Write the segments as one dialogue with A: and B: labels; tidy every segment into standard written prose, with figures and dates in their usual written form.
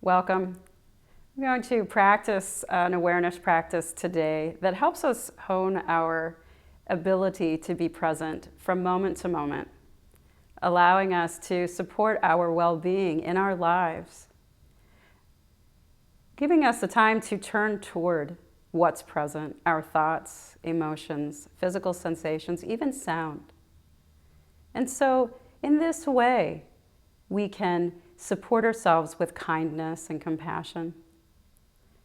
A: Welcome. I'm going to practice an awareness practice today that helps us hone our ability to be present from moment to moment, allowing us to support our well-being in our lives, giving us the time to turn toward what's present, our thoughts, emotions, physical sensations, even sound. And so in this way, we can support ourselves with kindness and compassion.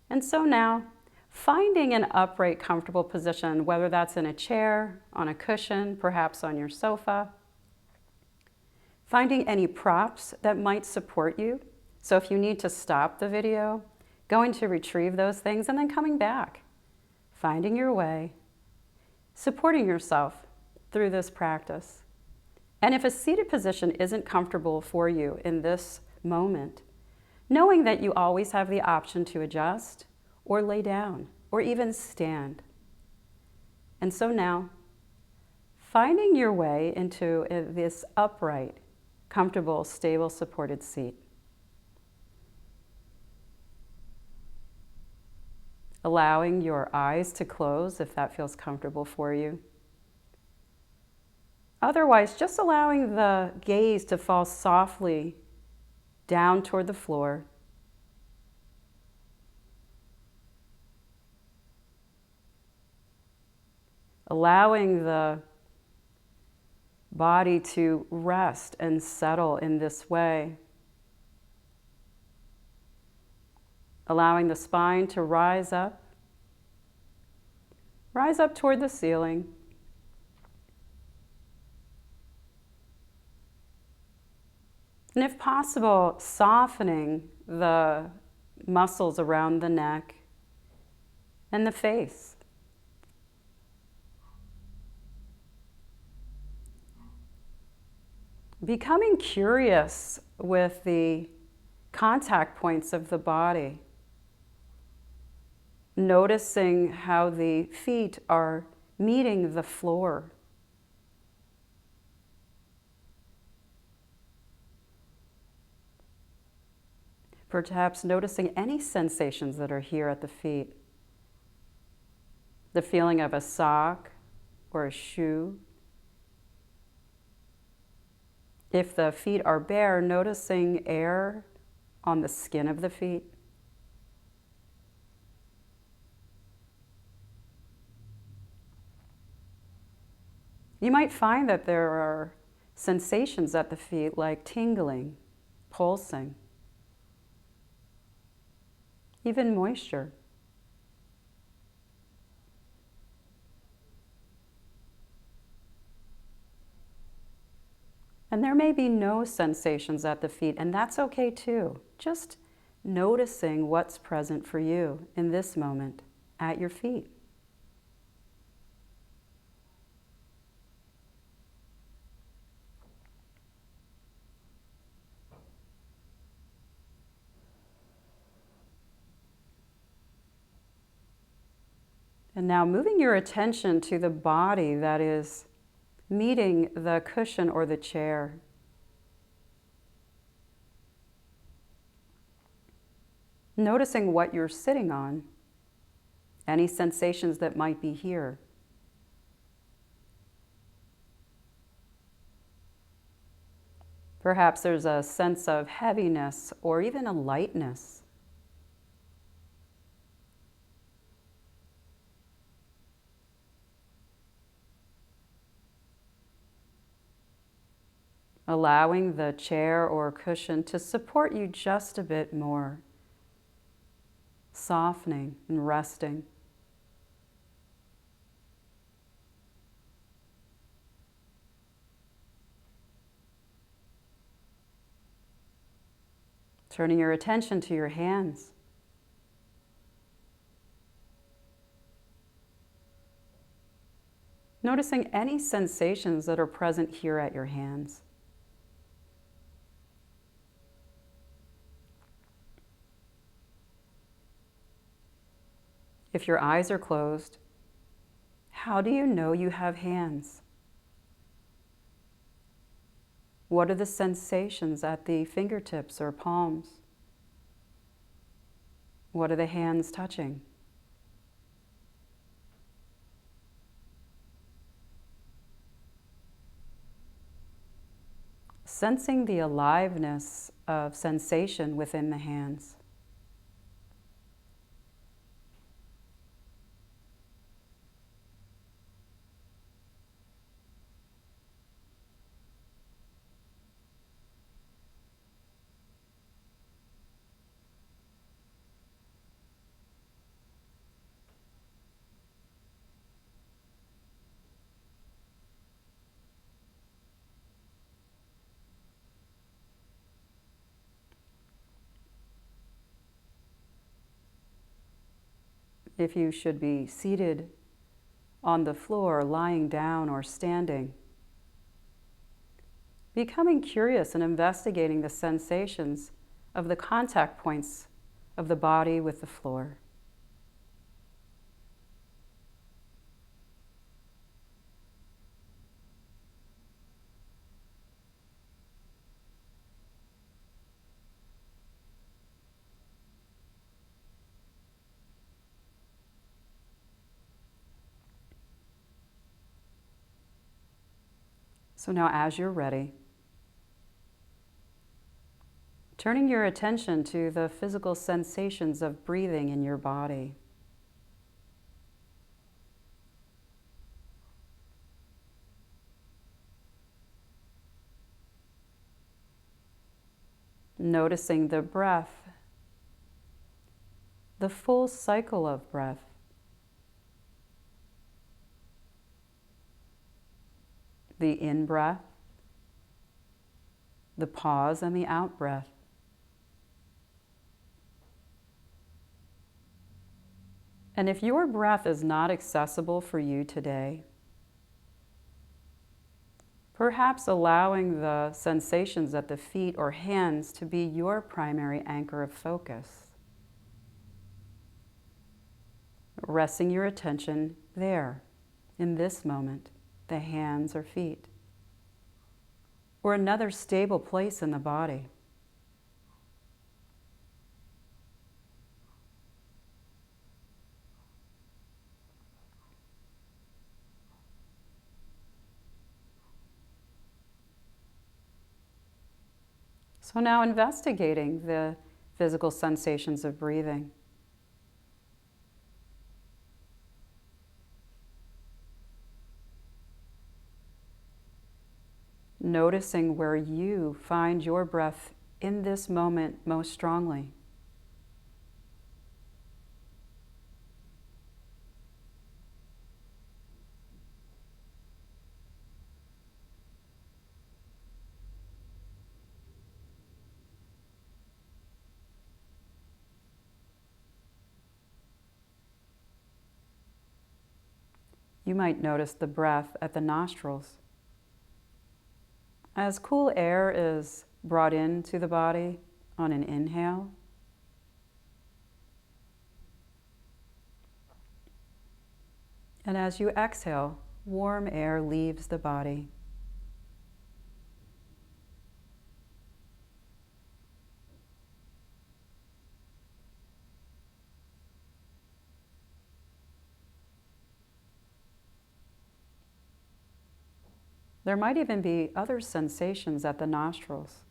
A: And so now, finding an upright, comfortable position, whether that's in a chair, on a cushion, perhaps on your sofa, finding any props that might support you. So if you need to stop the video, going to retrieve those things and then coming back, finding your way, supporting yourself through this practice. And if a seated position isn't comfortable for you in this moment, knowing that you always have the option to adjust or lay down or even stand. And so now, finding your way into this upright, comfortable, stable, supported seat. Allowing your eyes to close if that feels comfortable for you. Otherwise, just allowing the gaze to fall softly down toward the floor. Allowing the body to rest and settle in this way. Allowing the spine to rise up toward the ceiling. And if possible, softening the muscles around the neck and the face. Becoming curious with the contact points of the body. Noticing how the feet are meeting the floor. Perhaps noticing any sensations that are here at the feet. The feeling of a sock or a shoe. If the feet are bare, noticing air on the skin of the feet. You might find that there are sensations at the feet like tingling, pulsing, even moisture. And there may be no sensations at the feet, and that's okay too. Just noticing what's present for you in this moment at your feet. And now moving your attention to the body that is meeting the cushion or the chair. Noticing what you're sitting on, any sensations that might be here. Perhaps there's a sense of heaviness or even a lightness. Allowing the chair or cushion to support you just a bit more. Softening and resting. Turning your attention to your hands. Noticing any sensations that are present here at your hands. If your eyes are closed, how do you know you have hands? What are the sensations at the fingertips or palms? What are the hands touching? Sensing the aliveness of sensation within the hands. If you should be seated on the floor, lying down, or standing, becoming curious and investigating the sensations of the contact points of the body with the floor. So now, as you're ready, turning your attention to the physical sensations of breathing in your body. Noticing the breath, the full cycle of breath. The in-breath, the pause, and the out-breath. And if your breath is not accessible for you today, perhaps allowing the sensations at the feet or hands to be your primary anchor of focus. Resting your attention there, in this moment, the hands or feet, or another stable place in the body. So now investigating the physical sensations of breathing. Noticing where you find your breath in this moment most strongly. You might notice the breath at the nostrils. As cool air is brought into the body on an inhale, and as you exhale, warm air leaves the body. There might even be other sensations at the nostrils,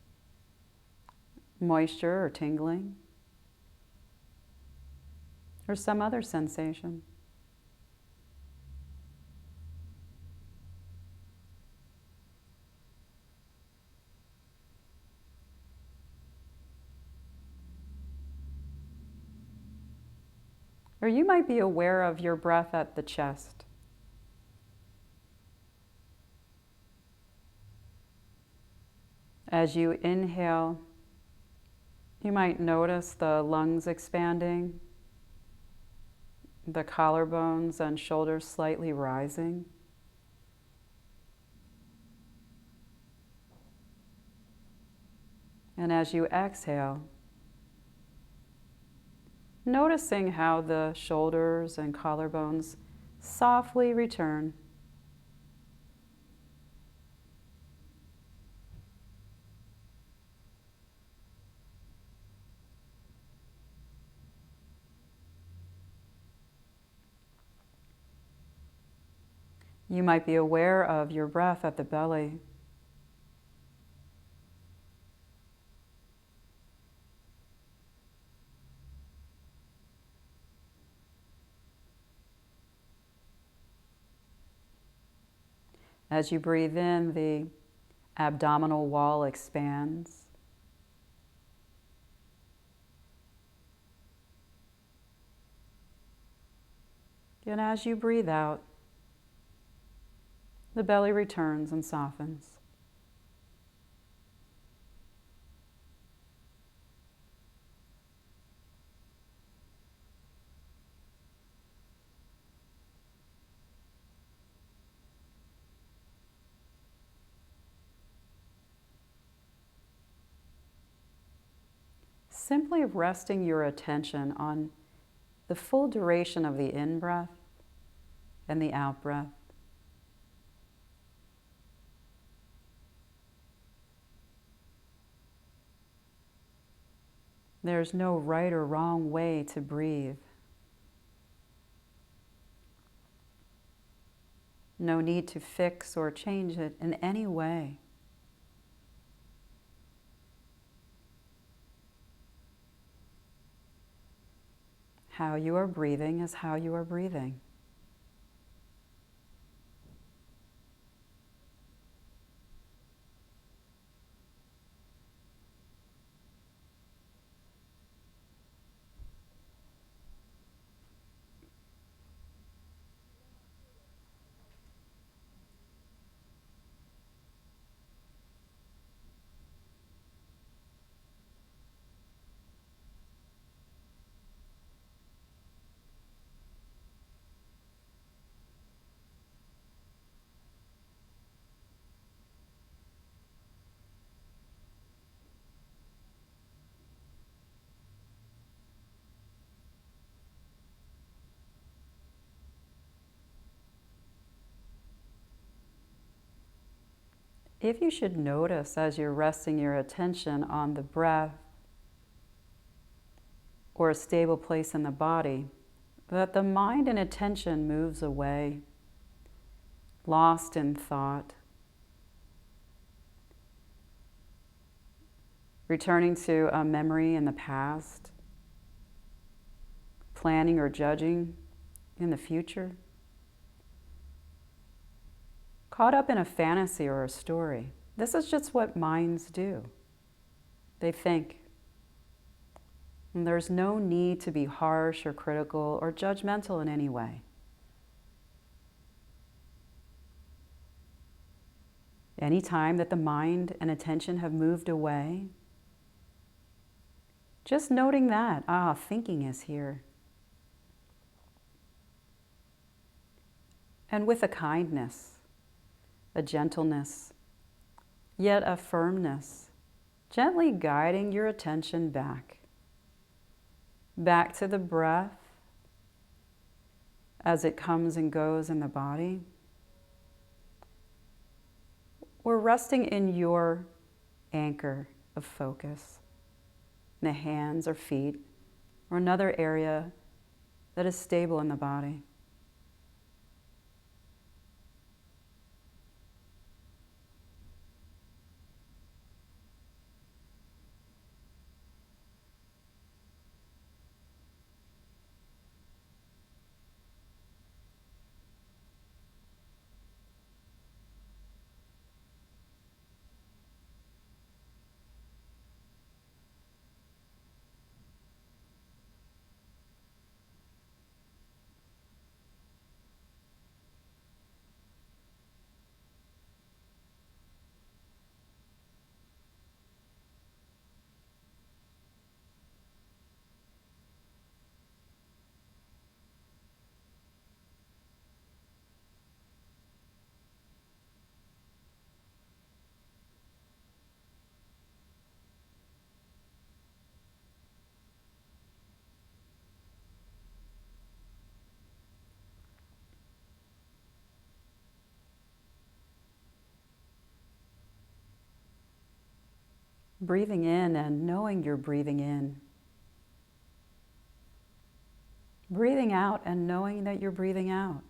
A: moisture or tingling, or some other sensation. Or you might be aware of your breath at the chest. As you inhale, you might notice the lungs expanding, the collarbones and shoulders slightly rising. And as you exhale, noticing how the shoulders and collarbones softly return. You might be aware of your breath at the belly. As you breathe in, the abdominal wall expands. And as you breathe out, the belly returns and softens. Simply resting your attention on the full duration of the in-breath and the out-breath. There's no right or wrong way to breathe. No need to fix or change it in any way. How you are breathing is how you are breathing. If you should notice as you're resting your attention on the breath or a stable place in the body, that the mind and attention moves away, lost in thought, returning to a memory in the past, planning or judging in the future, caught up in a fantasy or a story. This is just what minds do. They think. And there's no need to be harsh or critical or judgmental in any way. Any time that the mind and attention have moved away, just noting that, thinking is here. And with a kindness, a gentleness, yet a firmness, gently guiding your attention back to the breath as it comes and goes in the body. We're resting in your anchor of focus, in the hands or feet, or another area that is stable in the body. Breathing in and knowing you're breathing in. Breathing out and knowing that you're breathing out.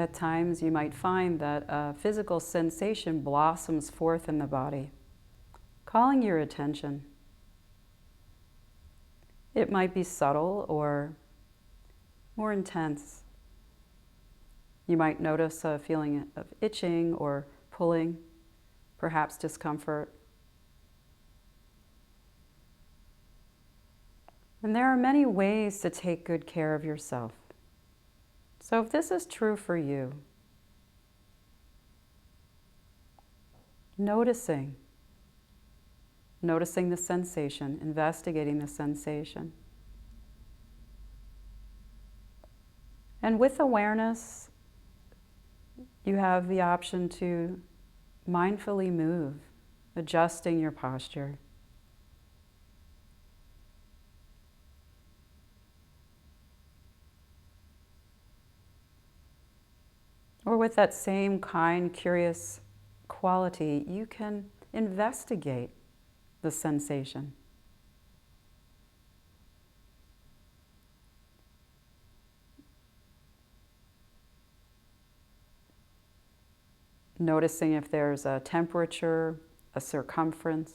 A: At times, you might find that a physical sensation blossoms forth in the body, calling your attention. It might be subtle or more intense. You might notice a feeling of itching or pulling, perhaps discomfort. And there are many ways to take good care of yourself. So if this is true for you, noticing the sensation, investigating the sensation. And with awareness, you have the option to mindfully move, adjusting your posture. Or with that same kind, curious quality, you can investigate the sensation. Noticing if there's a temperature, a circumference,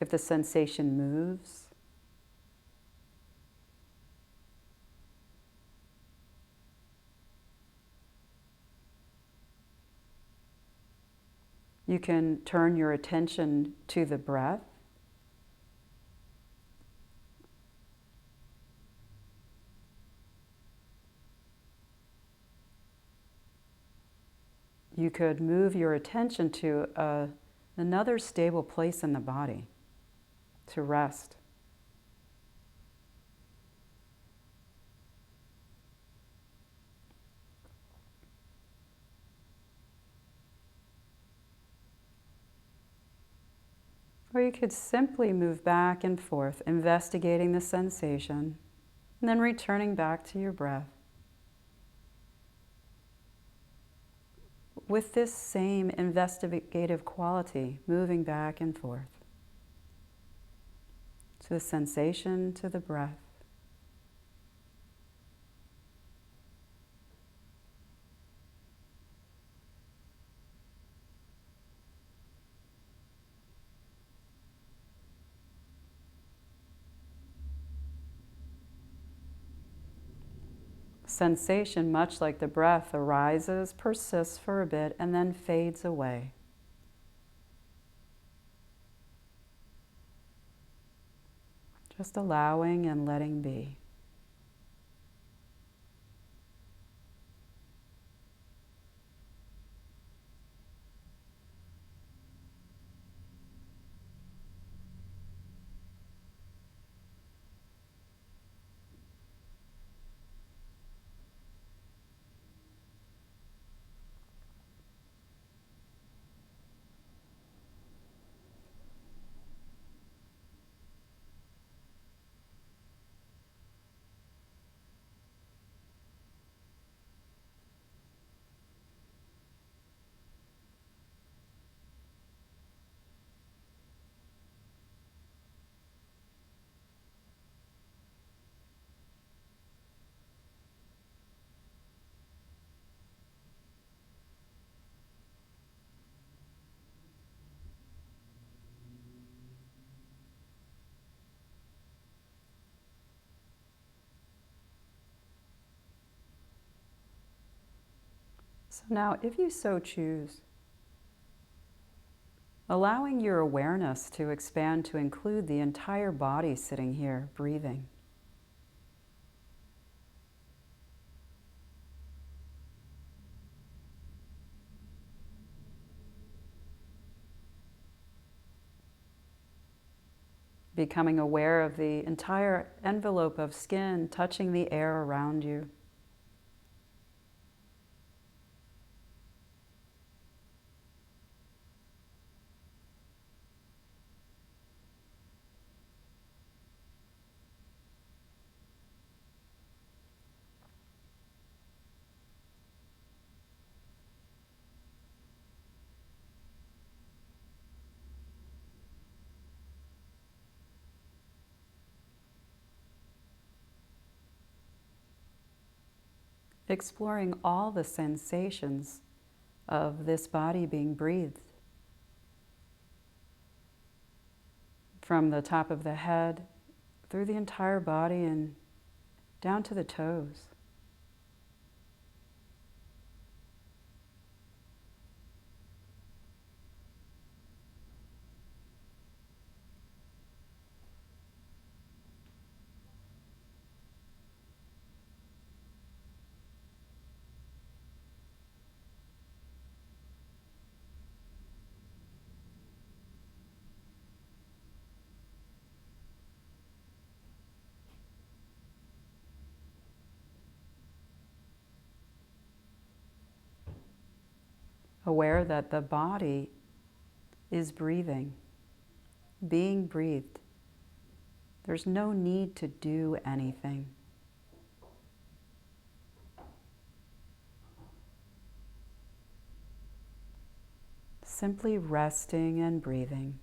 A: if the sensation moves. You can turn your attention to the breath. You could move your attention to another stable place in the body to rest. Or you could simply move back and forth, investigating the sensation, and then returning back to your breath. With this same investigative quality, moving back and forth. To the sensation, to the breath. Sensation, much like the breath, arises, persists for a bit, and then fades away. Just allowing and letting be. So now, if you so choose, allowing your awareness to expand to include the entire body sitting here, breathing. Becoming aware of the entire envelope of skin touching the air around you. exploring all the sensations of this body being breathed. From the top of the head, through the entire body and down to the toes. Aware that the body is breathing, being breathed. There's no need to do anything. Simply resting and breathing.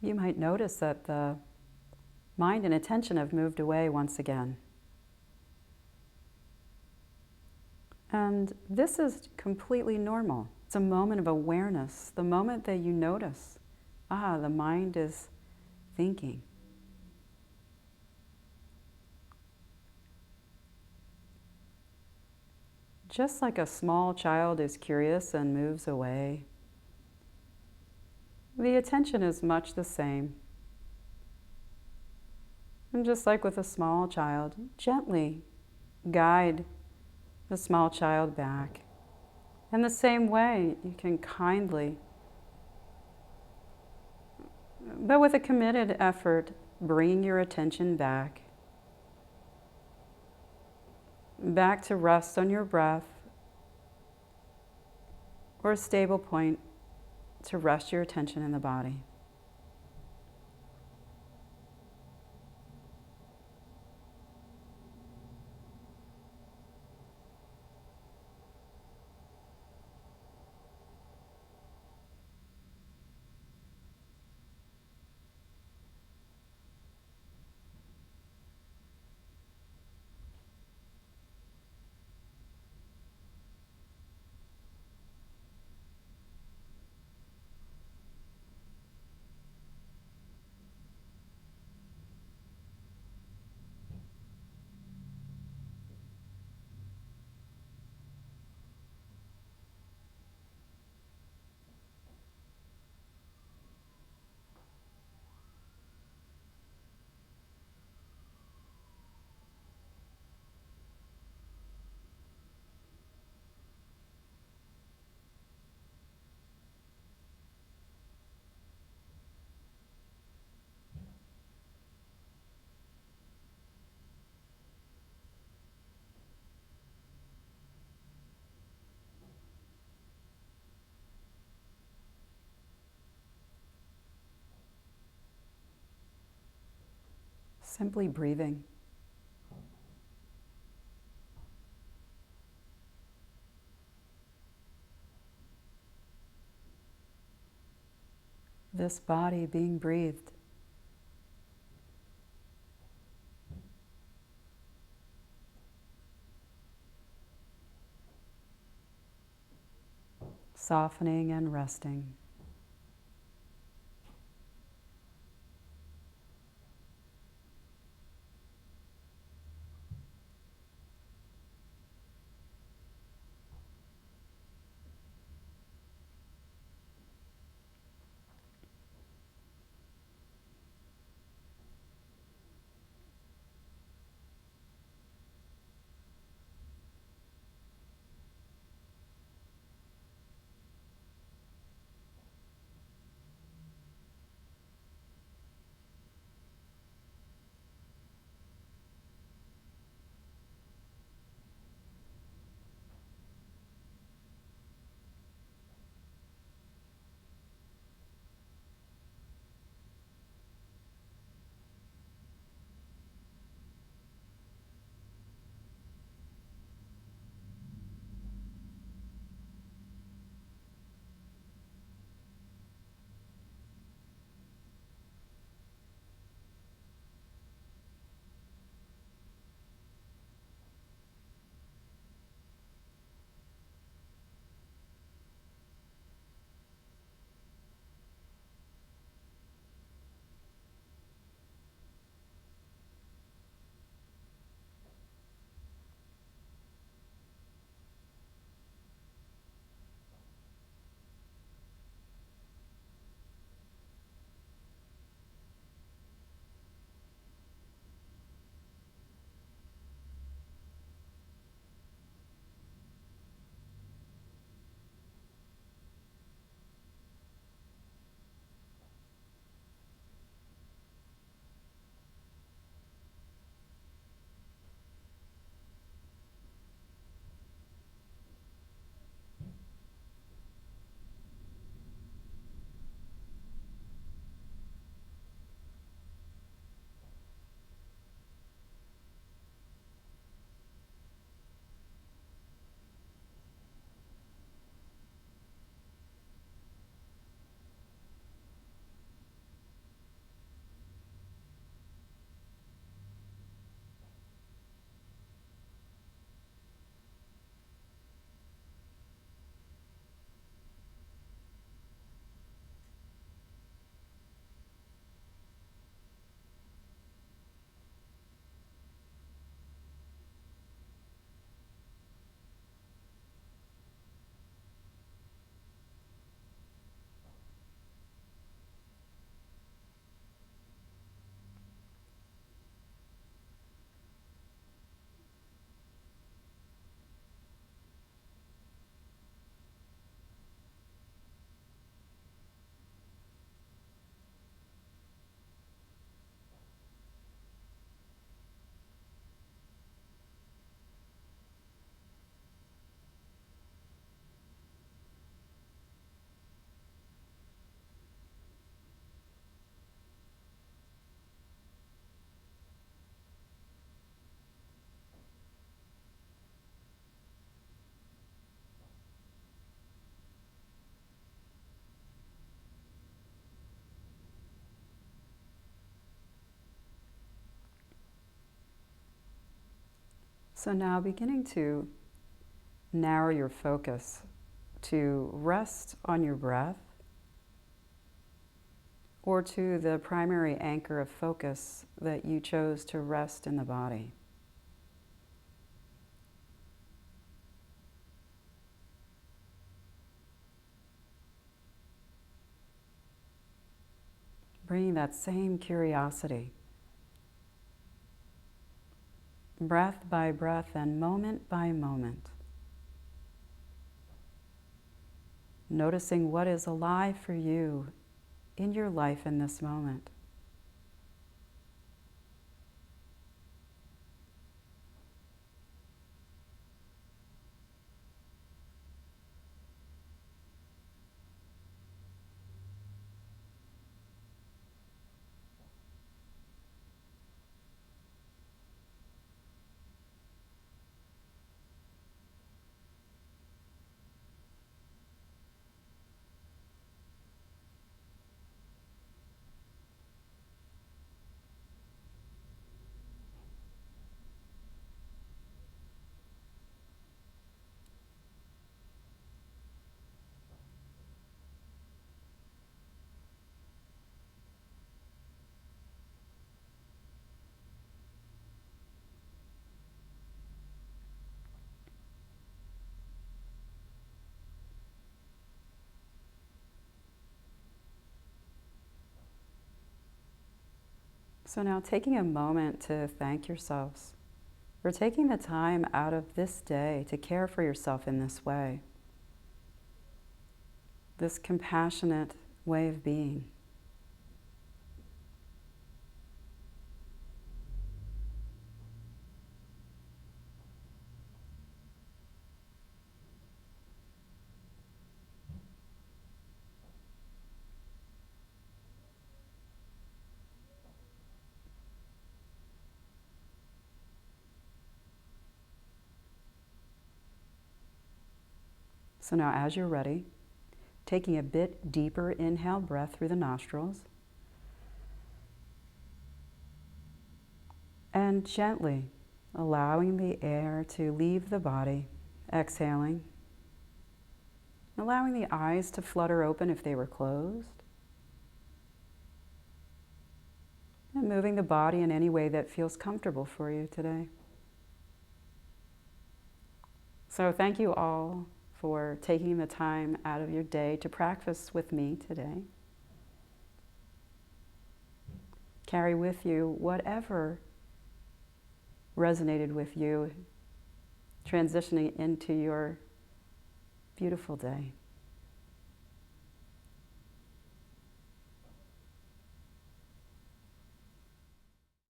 A: You might notice that the mind and attention have moved away once again. And this is completely normal. It's a moment of awareness, the moment that you notice, the mind is thinking. Just like a small child is curious and moves away, the attention is much the same. And just like with a small child, gently guide the small child back. In the same way, you can kindly, but with a committed effort, bring your attention back to rest on your breath, or a stable point to rest your attention in the body. Simply breathing. this body being breathed. Softening and resting. So now beginning to narrow your focus to rest on your breath or to the primary anchor of focus that you chose to rest in the body. Bringing that same curiosity, breath by breath and moment by moment. Noticing what is alive for you in your life in this moment. So now taking a moment to thank yourselves for taking the time out of this day to care for yourself in this way, this compassionate way of being. So now as you're ready, taking a bit deeper inhale breath through the nostrils, and gently allowing the air to leave the body, exhaling, allowing the eyes to flutter open if they were closed, and moving the body in any way that feels comfortable for you today. So thank you all for taking the time out of your day to practice with me today. Carry with you whatever resonated with you, transitioning into your beautiful day.